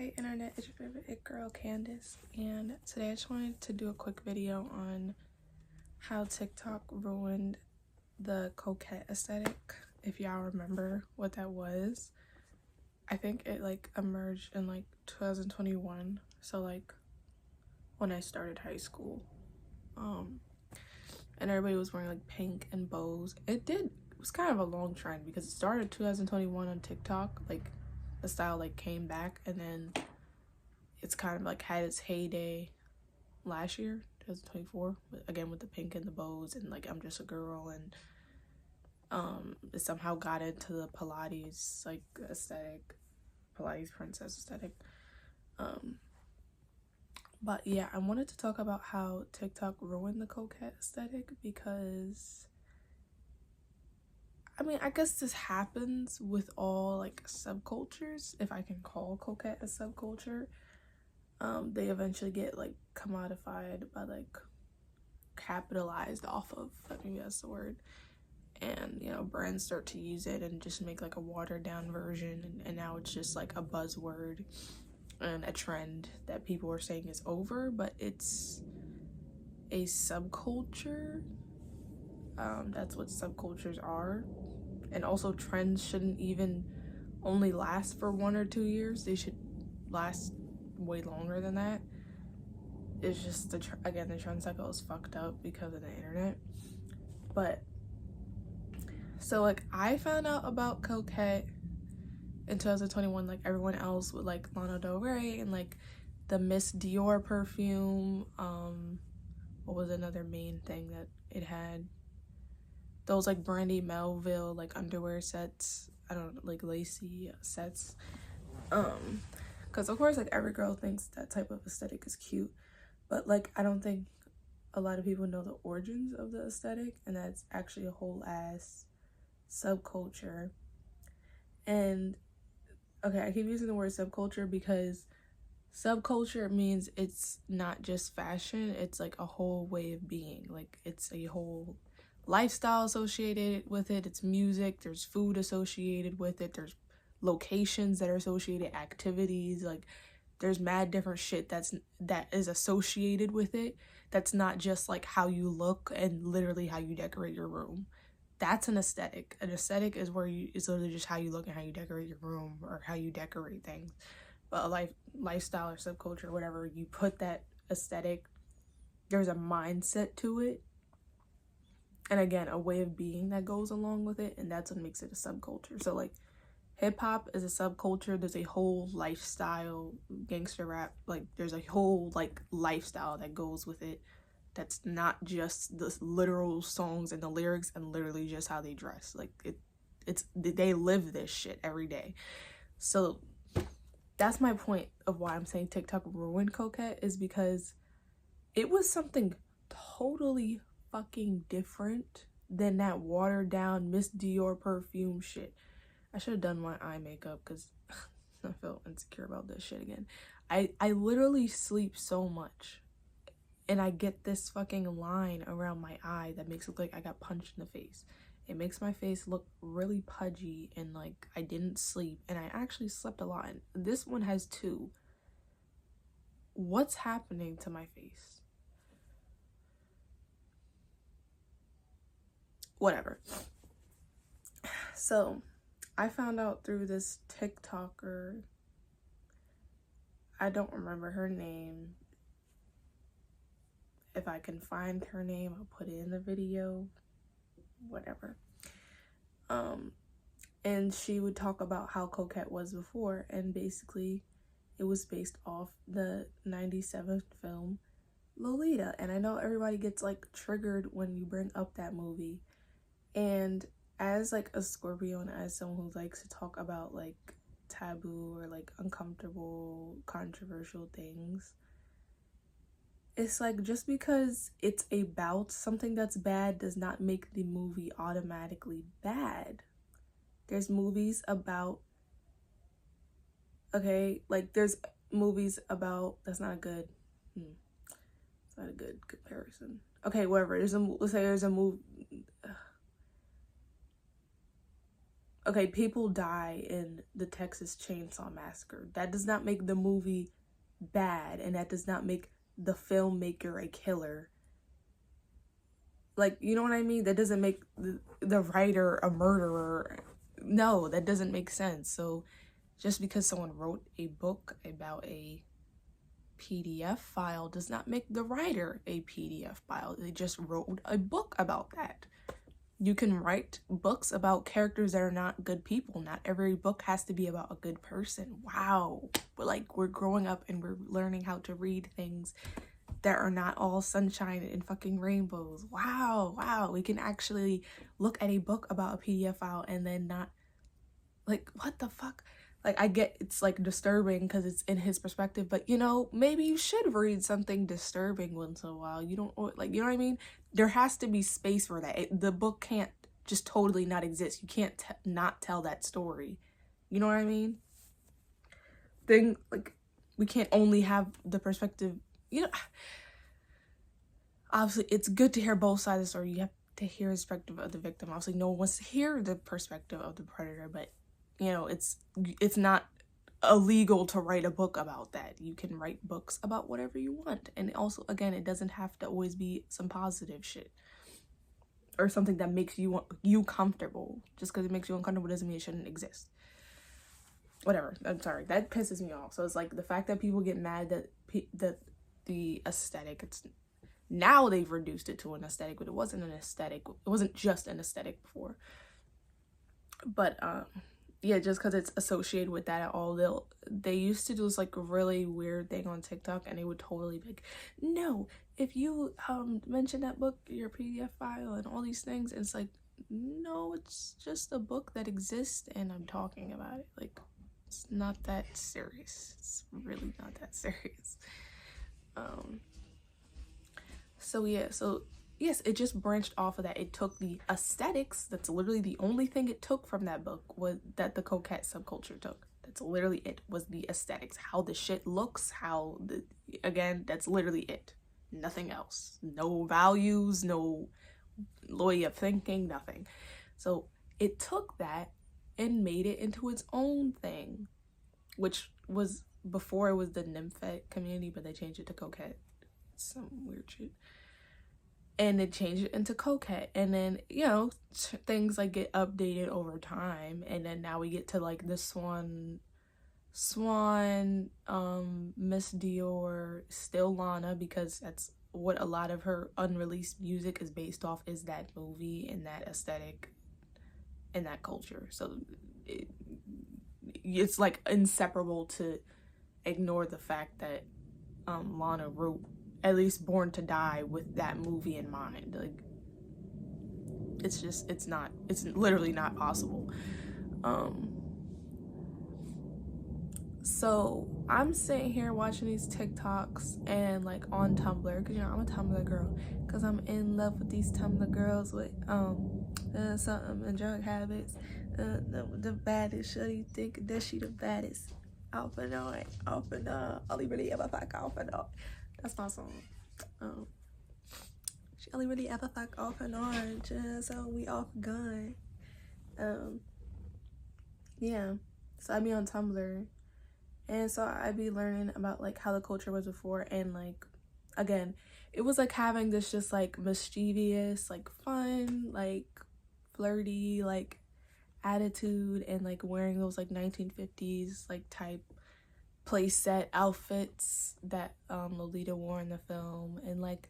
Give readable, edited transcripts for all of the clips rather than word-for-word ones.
Hey internet, it's your favorite it girl Candace, and today I just wanted to do a quick video on how TikTok ruined the coquette aesthetic. If y'all remember what that was, I think it emerged in 2021, so when I started high school, and everybody was wearing pink and bows. It was kind of a long trend because it started 2021 on TikTok, the style came back, and then it's kind of had its heyday last year, 2024, again with the pink and the bows and I'm just a girl, and it somehow got into the Pilates aesthetic, Pilates princess aesthetic. But yeah, I wanted to talk about how TikTok ruined the coquette aesthetic because I guess this happens with all subcultures, if I can call coquette a subculture. They eventually get commodified by capitalized off of, maybe that's the word, and brands start to use it and just make a watered down version, and now it's just a buzzword and a trend that people are saying is over, but it's a subculture. That's what subcultures are. And also, trends shouldn't even only last for 1 or 2 years. They should last way longer than that. It's just the trend cycle is fucked up because of the internet. But so I found out about coquette in 2021 like everyone else, with Lana Del Rey and the Miss Dior perfume. What was another main thing that it had? Those Brandy Melville underwear sets. I don't know, lacy sets. Because of course every girl thinks that type of aesthetic is cute, but I don't think a lot of people know the origins of the aesthetic, and that's actually a whole ass subculture. And okay, I keep using the word subculture because subculture means it's not just fashion, it's a whole way of being. It's a whole lifestyle associated with it. It's music, there's food associated with it, there's locations that are associated, activities, there's mad different shit that is associated with it. That's not just how you look and literally how you decorate your room. That's an aesthetic. An aesthetic is it's literally just how you look and how you decorate your room or how you decorate things. But a lifestyle or subculture, whatever, you put that aesthetic, there's a mindset to it, and again a way of being that goes along with it, and that's what makes it a subculture. So hip-hop is a subculture. There's a whole lifestyle, gangster rap, there's a whole lifestyle that goes with it, that's not just the literal songs and the lyrics and literally just how they dress. They live this shit every day. So that's my point of why I'm saying TikTok ruined coquette, is because it was something totally fucking different than that watered down Miss Dior perfume shit. I should have done my eye makeup because I felt insecure about this shit again. I literally sleep so much, and I get this fucking line around my eye that makes it look like I got punched in the face. It makes my face look really pudgy and I didn't sleep, and I actually slept a lot. And this one has 2. What's happening to my face? Whatever. So I found out through this TikToker, I don't remember her name. If I can find her name, I'll put it in the video, whatever. And she would talk about how coquette was before, and basically it was based off the 97 film Lolita. And I know everybody gets triggered when you bring up that movie, and as a Scorpio and as someone who likes to talk about taboo or uncomfortable, controversial things, it's just because it's about something that's bad does not make the movie automatically bad. There's movies about, okay, there's movies about, that's not a good, it's not a good comparison. Okay, whatever, let's say there's a movie, okay, people die in the Texas Chainsaw Massacre. That does not make the movie bad, and that does not make the filmmaker a killer. Like, you know what I mean? That doesn't make the writer a murderer. No, that doesn't make sense. So just because someone wrote a book about a PDF file does not make the writer a PDF file. They just wrote a book about that. You can write books about characters that are not good people. Not every book has to be about a good person. Wow. But like, we're growing up and we're learning how to read things that are not all sunshine and fucking rainbows. Wow. Wow. We can actually look at a book about a PDF file and then not, like, what the fuck? Like, I get it's like disturbing because it's in his perspective, but you know, maybe you should read something disturbing once in a while. You don't, like, you know what I mean? There has to be space for that. The book can't just totally not exist. You can't not tell that story. You know what I mean? Like, we can't only have the perspective, you know. Obviously, it's good to hear both sides of the story. You have to hear the perspective of the victim. Obviously, no one wants to hear the perspective of the predator, but you know, it's not illegal to write a book about that. You can write books about whatever you want. And also, again, it doesn't have to always be some positive shit or something that makes you comfortable. Just because it makes you uncomfortable doesn't mean it shouldn't exist. Whatever. I'm sorry. That pisses me off. So it's like the fact that people get mad that the aesthetic, it's now they've reduced it to an aesthetic, but it wasn't an aesthetic. It wasn't just an aesthetic before. But yeah, just because it's associated with that at all, they used to do this like really weird thing on TikTok, and they would totally be like, no, if you mention that book, your PDF file and all these things, and it's like, no, it's just a book that exists and I'm talking about it. Like, it's not that serious. It's really not that serious. So yeah, so yes, it just branched off of that. It took the aesthetics. That's literally the only thing it took from that book, was that the coquette subculture took. That's literally it, was the aesthetics. How the shit looks, again, that's literally it. Nothing else. No values, no way of thinking, nothing. So it took that and made it into its own thing, which was, before it was the nymphet community, but they changed it to coquette. Some weird shit. And it changed it into coquette, and then, you know, things like get updated over time, and then now we get to like the Swan, Miss Dior, still Lana, because that's what a lot of her unreleased music is based off, is that movie and that aesthetic and that culture. So it's like inseparable to ignore the fact that Lana wrote at least Born to Die with that movie in mind. Like, it's literally not possible. So I'm sitting here watching these TikToks and like on Tumblr, because you know I'm a Tumblr girl, because I'm in love with these Tumblr girls with something and drug habits. The baddest, sure you think that she the baddest? Off and on, only really ever fuck off and on. That's my song. She only really ever fuck off and on, just so we off gun. Yeah, so I be on Tumblr, and so I be learning about like how the culture was before, and like, again, it was like having this just like mischievous, like fun, like flirty, like attitude, and like wearing those like 1950s like type playset outfits that Lolita wore in the film, and like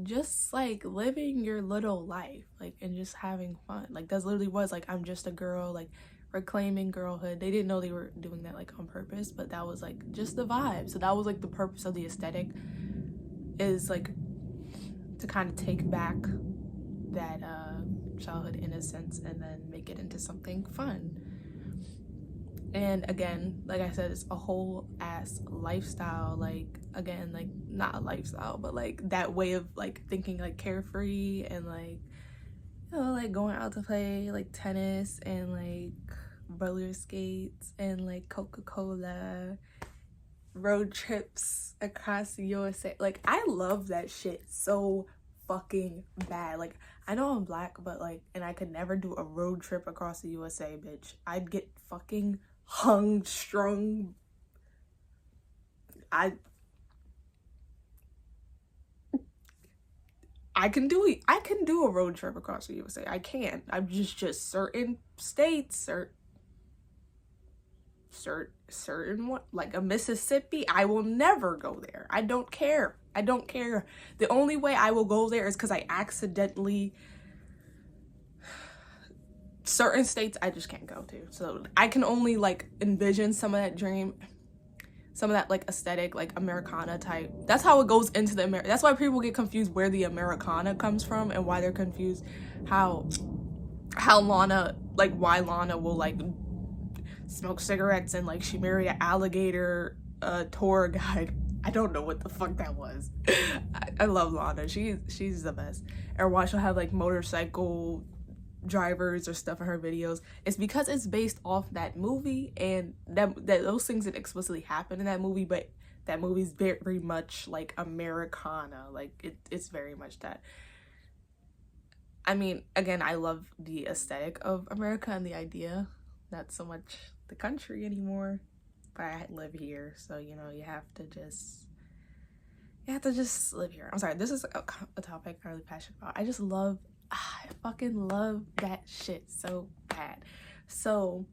just like living your little life, like, and just having fun. Like, that's literally was like, I'm just a girl, like reclaiming girlhood. They didn't know they were doing that like on purpose, but that was like just the vibe. So that was like the purpose of the aesthetic, is like to kind of take back that childhood innocence and then make it into something fun. And again, like I said, it's a whole ass lifestyle. Like, again, like not a lifestyle, but like that way of like thinking, like carefree, and like, you know, like going out to play like tennis and like roller skates and like Coca-Cola, road trips across the USA. Like, I love that shit so fucking bad. Like, I know I'm black, but like, and I could never do a road trip across the USA, bitch. I'd get fucking hung, strung. I can do it. I can do a road trip across the USA. I can. I'm just certain states or certain what, like a Mississippi, I will never go there. I don't care. I don't care. The only way I will go there is because I accidentally, certain states I just can't go to. So I can only like envision some of that dream, some of that like aesthetic, like Americana type. That's how it goes into the that's why people get confused where the Americana comes from, and why they're confused how Lana, like why Lana will like smoke cigarettes and like she married an alligator tour guide. I don't know what the fuck that was. I love Lana. She's the best. Or why she'll have like motorcycle drivers or stuff in her videos. It's because it's based off that movie, and that those things that explicitly happen in that movie, but that movie's very much like Americana. Like it's very much that. I mean, again, I love the aesthetic of America and the idea, not so much the country anymore, but I live here, so you know, you have to just live here. I'm sorry, this is a topic I'm really passionate about. I fucking love that shit so bad. So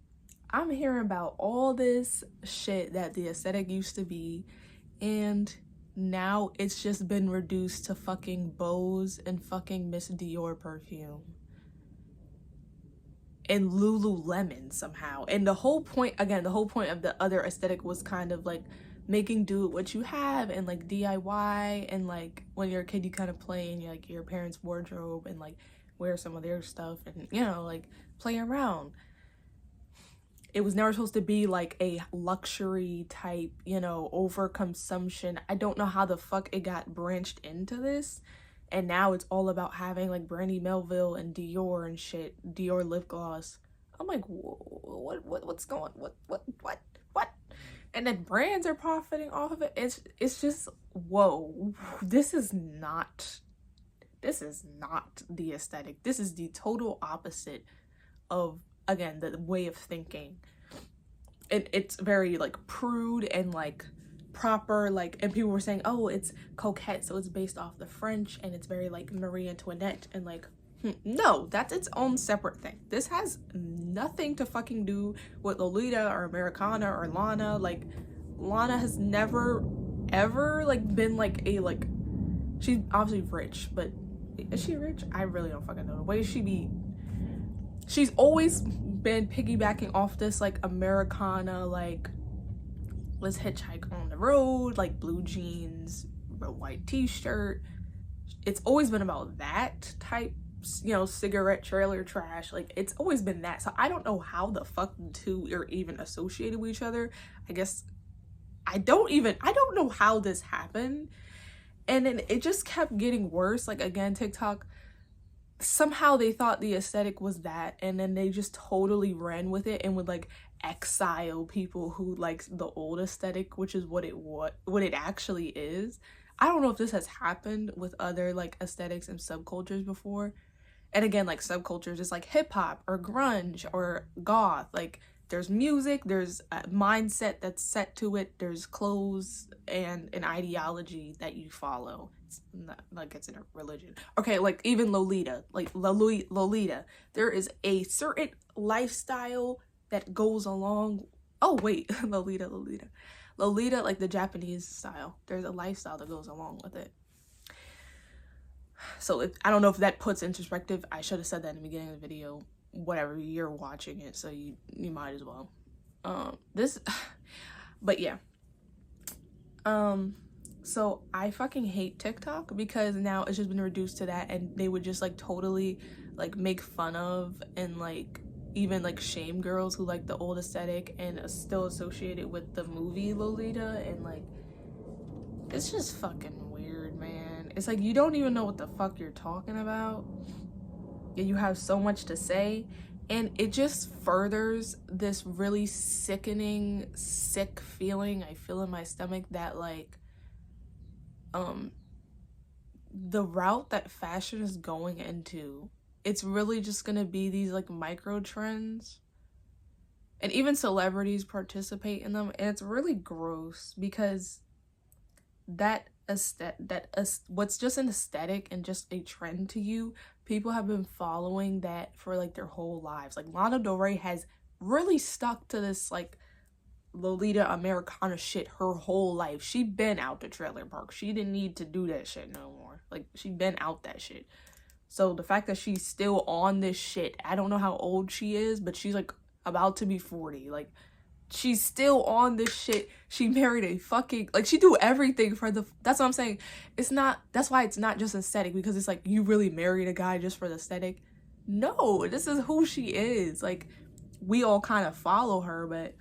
I'm hearing about all this shit that the aesthetic used to be, and now it's just been reduced to fucking bows and fucking Miss Dior perfume and Lululemon somehow. And the whole point of the other aesthetic was kind of like making do with what you have, and like DIY, and like when you're a kid you kind of play in your parents' wardrobe and like wear some of their stuff, and you know, like play around. It was never supposed to be like a luxury type, you know, overconsumption. I don't know how the fuck it got branched into this, and now it's all about having like Brandy Melville and Dior and shit, Dior lip gloss. I'm like, what's going, what? And then brands are profiting off of it. It's just, whoa, this is not the aesthetic. This is the total opposite of, again, the way of thinking. It's very like prude and like proper, like, and people were saying, oh, it's coquette, so it's based off the French, and it's very like Marie Antoinette, and like, no, that's its own separate thing. This has nothing to fucking do with Lolita or Americana or Lana. Like, Lana has never ever like been like a, like, she's obviously rich, but is she rich? I really don't fucking know. The way she's always been piggybacking off this like Americana, like, let's hitchhike on the road, like blue jeans, a white t-shirt. It's always been about that type, you know, cigarette trailer trash. Like, it's always been that. So I don't know how the fuck the two are even associated with each other. I guess I don't know how this happened. And then it just kept getting worse. Like, again, TikTok, somehow they thought the aesthetic was that, and then they just totally ran with it and would like exile people who like the old aesthetic, which is what it actually is. I don't know if this has happened with other like aesthetics and subcultures before. And again, like subcultures is like hip hop or grunge or goth. Like, there's music, there's a mindset that's set to it, there's clothes and an ideology that you follow. It's not like it's in a religion. Okay, like even Lolita, there is a certain lifestyle that goes along. Oh wait, Lolita, like the Japanese style. There's a lifestyle that goes along with it. So I don't know if that puts into perspective. I should have said that in the beginning of the video. Whatever, you're watching it, so you might as well. But yeah. So I fucking hate TikTok because now it's just been reduced to that, and they would just like totally like make fun of and like even like shame girls who like the old aesthetic and are still associated with the movie Lolita, and like it's just fucking weird, man. It's like you don't even know what the fuck you're talking about. You have so much to say, and it just furthers this really sickening, sick feeling I feel in my stomach that like the route that fashion is going into, it's really just gonna be these like micro trends, and even celebrities participate in them, and it's really gross because what's just an aesthetic and just a trend to you, people have been following that for like their whole lives. Like Lana Del Rey has really stuck to this like Lolita Americana shit her whole life. She been out the trailer park. She didn't need to do that shit no more. Like, she been out that shit. So the fact that she's still on this shit, I don't know how old she is, but she's like about to be 40. Like, she's still on this shit. She married a fucking, like, she do everything for the, that's what I'm saying. It's not, that's why it's not just aesthetic, because it's like, you really married a guy just for the aesthetic? No, this is who she is. Like, we all kind of follow her, but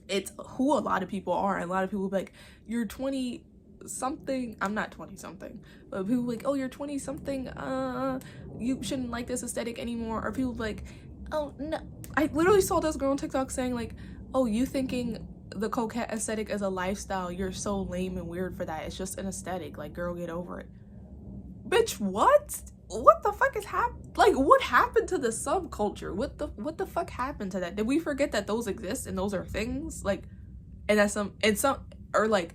it's who a lot of people are. And a lot of people be like, you're 20 something. I'm not 20 something, but people be like, oh, you're 20 something, you shouldn't like this aesthetic anymore. Or people be like, oh no, I literally saw this girl on TikTok saying like, oh, you thinking the coquette aesthetic is a lifestyle, you're so lame and weird for that, it's just an aesthetic, like, girl, get over it. Bitch, what the fuck is like, what happened to the subculture? What the fuck happened to that? Did we forget that those exist and those are things? Like, and that's some, or like,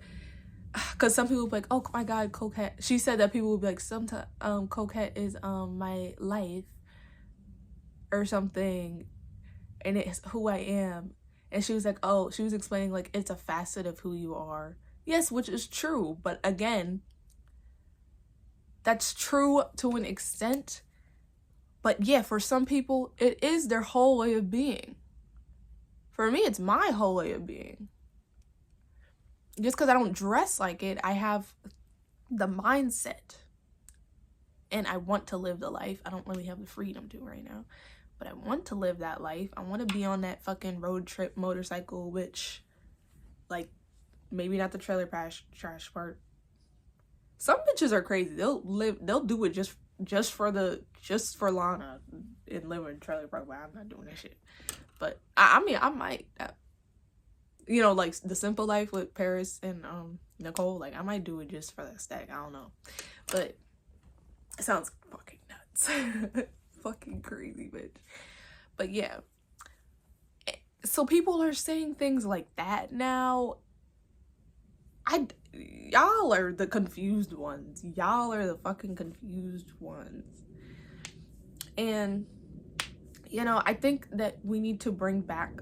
because some people be like, oh my god, coquette, she said that people would be like, sometimes coquette is my life or something, and it's who I am. And she was like, oh, she was explaining like it's a facet of who you are. Yes, which is true, but again, that's true to an extent. But yeah, for some people, it is their whole way of being. For me, it's my whole way of being. Just because I don't dress like it, I have the mindset. And I want to live the life. I don't really have the freedom to right now. But I want to live that life. I want to be on that fucking road trip motorcycle, which, like, maybe not the trailer trash part. Some bitches are crazy. They'll do it just for Lana and live in a trailer park, but I'm not doing that shit. But I mean, I might, you know, like the simple life with Paris and Nicole, like I might do it just for the aesthetic. I don't know, but it sounds fucking nuts. Fucking crazy, bitch. But yeah, so people are saying things like that now. Y'all are the confused ones. Y'all are the fucking confused ones. And you know, I think that we need to bring back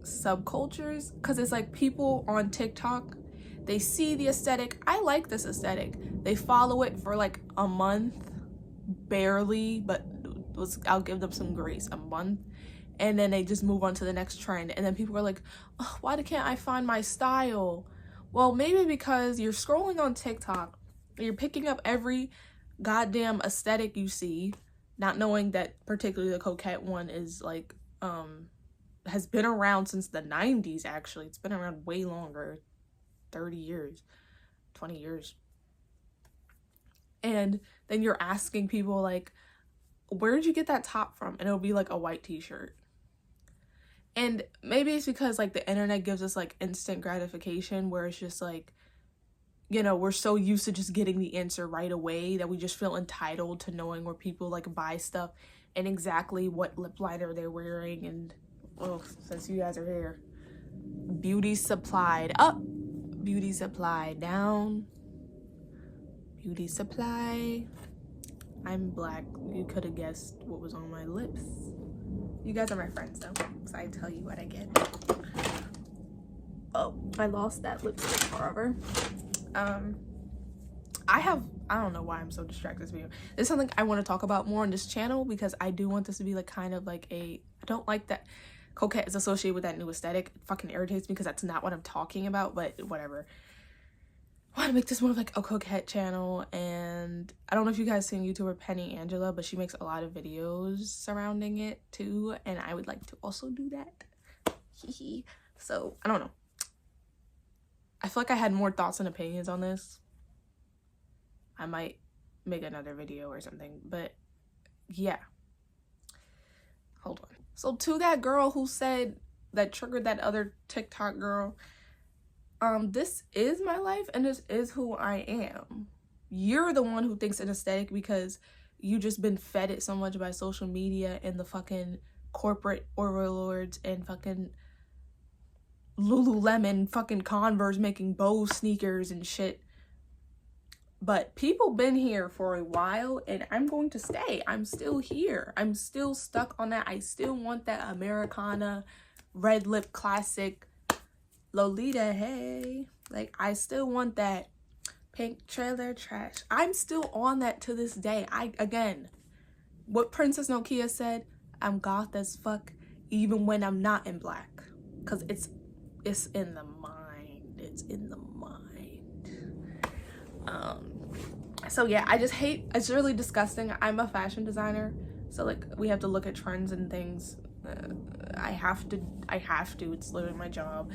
subcultures, because it's like people on TikTok, they see the aesthetic. I like this aesthetic. They follow it for like a month, barely, but I'll give them some grace, a month, and then they just move on to the next trend. And then people are like, oh, why can't I find my style? Well, maybe because you're scrolling on TikTok, you're picking up every goddamn aesthetic you see, not knowing that particularly the coquette one is like has been around since the 90s. Actually, it's been around way longer, 30 years, 20 years. And then you're asking people like, where did you get that top from? And it'll be like a white t-shirt. And maybe it's because like the internet gives us like instant gratification, where it's just like, you know, we're so used to just getting the answer right away that we just feel entitled to knowing where people like buy stuff and exactly what lip liner they're wearing. And oh, since you guys are here, beauty supplied up, beauty supply down, beauty supply. I'm black. You could have guessed what was on my lips. You guys are my friends though, so I tell you what I get. Oh, I lost that lipstick forever. I don't know why I'm so distracted this video. This is something I want to talk about more on this channel, because I do want this to be like kind of like I don't like that coquette is associated with that new aesthetic. It fucking irritates me because that's not what I'm talking about, but whatever. I want to make this more of like a coquette channel. And I don't know if you guys seen YouTuber Penny Angela, but she makes a lot of videos surrounding it too, and I would like to also do that. So I don't know, I feel like I had more thoughts and opinions on this. I might make another video or something, but yeah, hold on. So to that girl who said that triggered that other TikTok girl, this is my life and this is who I am. You're the one who thinks an aesthetic because you just been fed it so much by social media and the fucking corporate overlords and fucking Lululemon fucking Converse making bow sneakers and shit. But people been here for a while, and I'm going to stay. I'm still here. I'm still stuck on that. I still want that Americana red lip classic Lolita, hey. Like, I still want that pink trailer trash. I'm still on that to this day. Again, what Princess Nokia said, I'm goth as fuck even when I'm not in black. Because it's in the mind. It's in the mind. So yeah, I just hate, it's really disgusting. I'm a fashion designer, so like we have to look at trends and things. I have to, it's literally my job.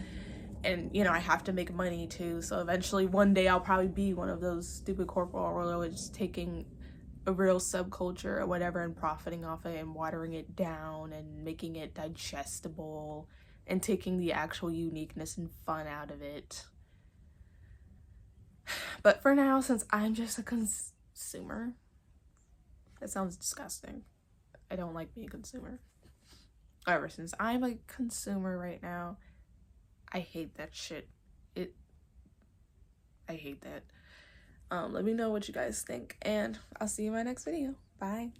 And you know, I have to make money too, so eventually one day I'll probably be one of those stupid corporate overlords taking a real subculture or whatever and profiting off it and watering it down and making it digestible and taking the actual uniqueness and fun out of it. But for now, since I'm just a consumer, that sounds disgusting. I don't like being a consumer. However, since I'm a consumer right now, I hate that shit. I hate that. Let me know what you guys think, and I'll see you in my next video. Bye.